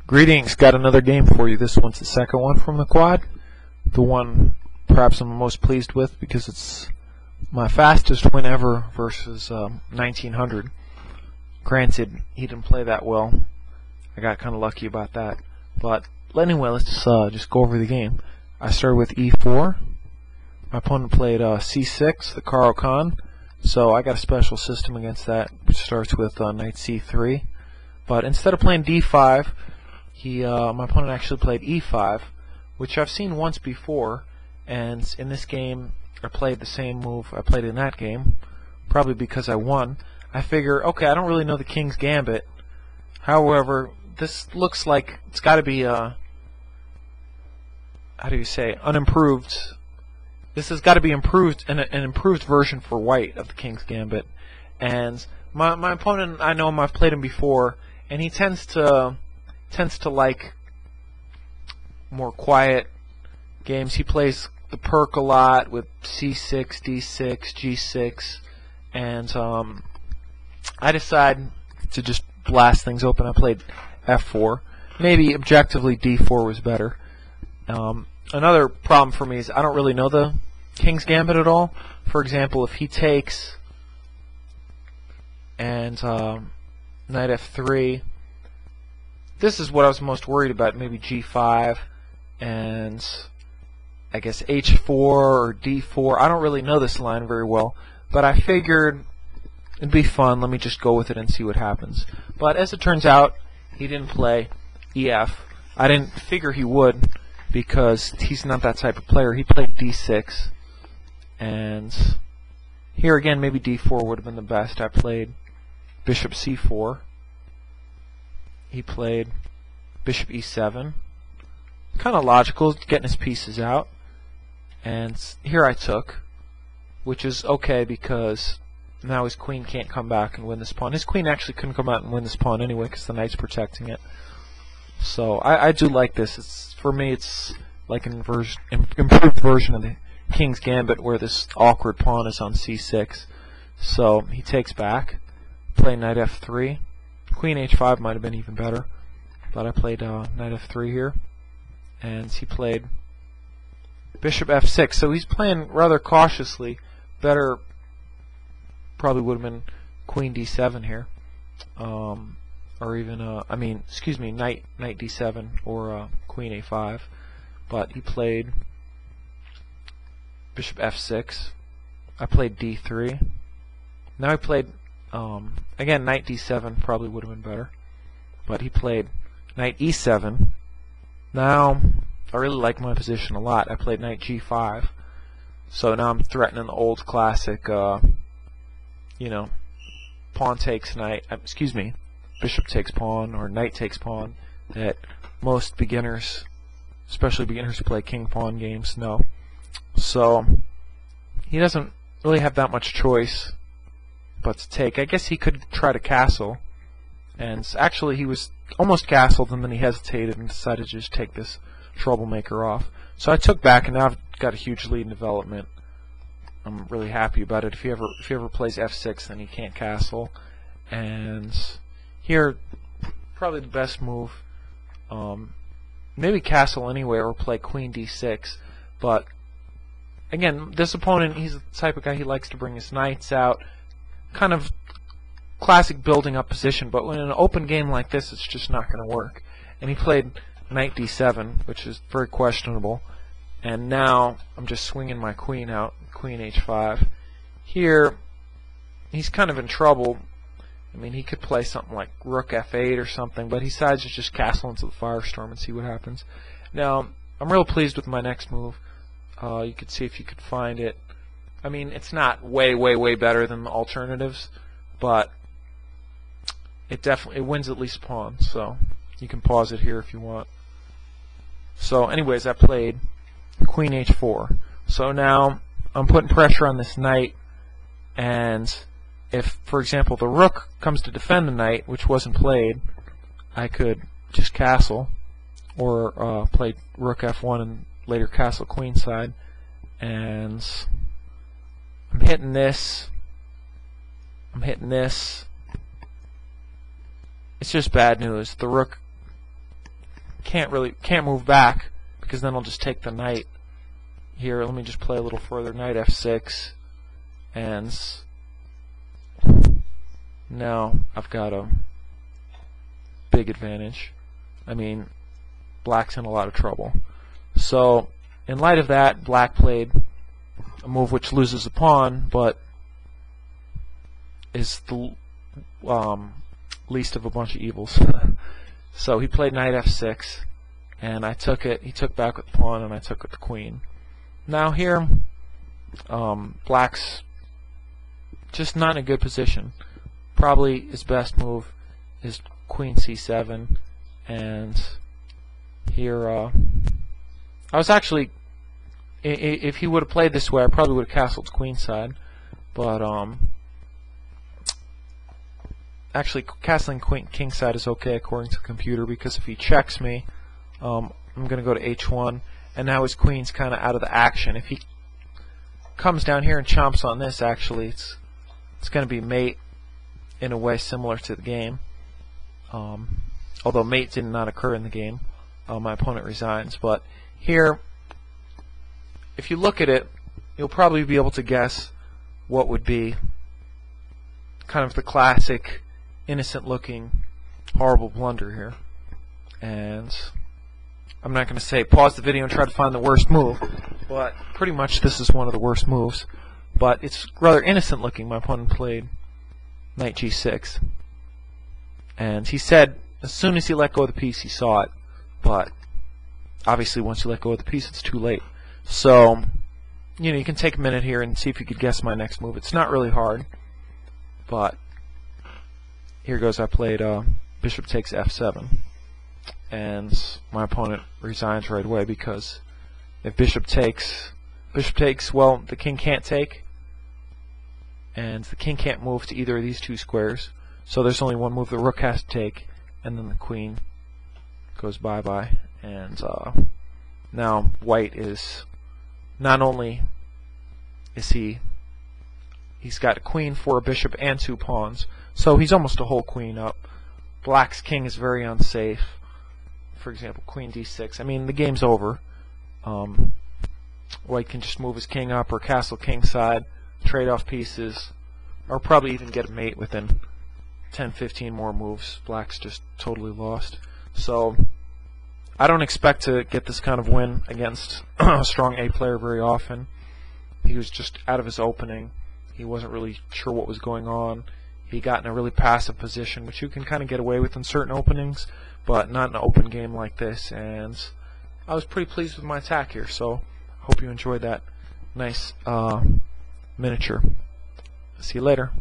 Greetings, got another game for you. This one's the second one from the quad. The one perhaps I'm most pleased with because it's my fastest win ever versus 1900. Granted, he didn't play that well. I got kind of lucky about that. But anyway, let's just go over the game. I started with E4. My opponent played C6, the caro-kahn. So I got a special system against that, which starts with knight C3. But instead of playing D5, my opponent actually played E5, which I've seen once before, and in this game I played the same move I played in that game, probably because I won. I figure, okay, I don't really know the King's Gambit. However, this looks like it's got to be how do you say, unimproved. This has got to be improved, an improved version for white of the King's Gambit. And my opponent, I know him, I've played him before, and he tends to like more quiet games. He plays the perk a lot with C6, D6, G6, and I decide to just blast things open. I played F4. Maybe objectively D4 was better. Another problem for me is I don't really know the King's Gambit at all. For example, if he takes and knight F3, this is what I was most worried about. Maybe G5 and I guess H4 or D4. I don't really know this line very well, but I figured it'd be fun. Let me just go with it and see what happens. But as it turns out, he didn't play EF. I didn't figure he would because he's not that type of player. He played D6, and here again maybe D4 would have been the best. I played bishop C4. He played bishop E7. Kind of logical, getting his pieces out. And here I took, which is okay because now his queen can't come back and win this pawn. His queen actually couldn't come out and win this pawn anyway because the knight's protecting it. So I do like this. For me, it's like an improved version of the King's Gambit where this awkward pawn is on C6. So he takes back, play knight F3. Queen H5 might have been even better, but I played knight F3 here, and he played bishop F6. So he's playing rather cautiously. Better probably would have been queen D7 here, or even knight D7 or queen A5. But he played bishop F6. I played D3. Now he played again, knight D7 probably would have been better, but he played knight E7. Now, I really like my position a lot. I played knight G5, so now I'm threatening the old classic, pawn takes knight, bishop takes pawn, or knight takes pawn, that most beginners, especially beginners who play king-pawn games, know. So, he doesn't really have that much choice but to take. I guess he could try to castle, and actually he was almost castled, and then he hesitated and decided to just take this troublemaker off. So I took back, and now I've got a huge lead in development. I'm really happy about it. If he ever plays F6, then he can't castle. And here, probably the best move. Maybe castle anyway, or play queen D6. But again, this opponent, he's the type of guy, he likes to bring his knights out. Kind of classic building up position, but in an open game like this, it's just not going to work. And he played knight D7, which is very questionable. And now I'm just swinging my queen out, queen H5. Here, he's kind of in trouble. I mean, he could play something like rook F8 or something, but he decides to just castle into the firestorm and see what happens. Now, I'm real pleased with my next move. You could see if you could find it. I mean, it's not way, way, way better than the alternatives, but it wins at least a pawn, so you can pause it here if you want. So anyways, I played queen H4. So now I'm putting pressure on this knight, and if, for example, the rook comes to defend the knight, which wasn't played, I could just castle, or play rook F1 and later castle queenside, and I'm hitting this. It's just bad news. The rook can't move back, because then I'll just take the knight. Here, let me just play a little further. Knight f6, and now I've got a big advantage. I mean, black's in a lot of trouble. So, in light of that, black played a move which loses a pawn, but is the least of a bunch of evils. So he played knight f6, and I took it. He took back with the pawn, and I took with the queen. Now here, black's just not in a good position. Probably his best move is queen c7, and here I was actually, if he would have played this way, I probably would have castled queenside, but actually castling kingside is okay according to the computer, because if he checks me, I'm going to go to h1, and now his queen's kind of out of the action. If he comes down here and chomps on this, actually it's going to be mate in a way similar to the game, although mate did not occur in the game. My opponent resigns, but here, if you look at it, you'll probably be able to guess what would be kind of the classic innocent looking horrible blunder here. And I'm not going to say pause the video and try to find the worst move, but pretty much this is one of the worst moves, but it's rather innocent looking. My opponent played knight g6, and he said as soon as he let go of the piece he saw it, but obviously once you let go of the piece it's too late. So you can take a minute here and see if you could guess my next move. It's not really hard, but here goes. I played bishop takes f7, and my opponent resigns right away, because if bishop takes, well, the king can't take, and the king can't move to either of these two squares, so there's only one move. The rook has to take, and then the queen goes bye-bye. And now white is, not only is he's got a queen for a bishop and 2 pawns, so he's almost a whole queen up. Black's king is very unsafe. For example, queen d6. I mean, the game's over. White can just move his king up or castle kingside, trade off pieces, or probably even get a mate within 10-15 more moves. Black's just totally lost. So I don't expect to get this kind of win against a strong A player very often. He was just out of his opening. He wasn't really sure what was going on. He got in a really passive position, which you can kind of get away with in certain openings, but not in an open game like this. And I was pretty pleased with my attack here, so I hope you enjoyed that nice miniature. See you later.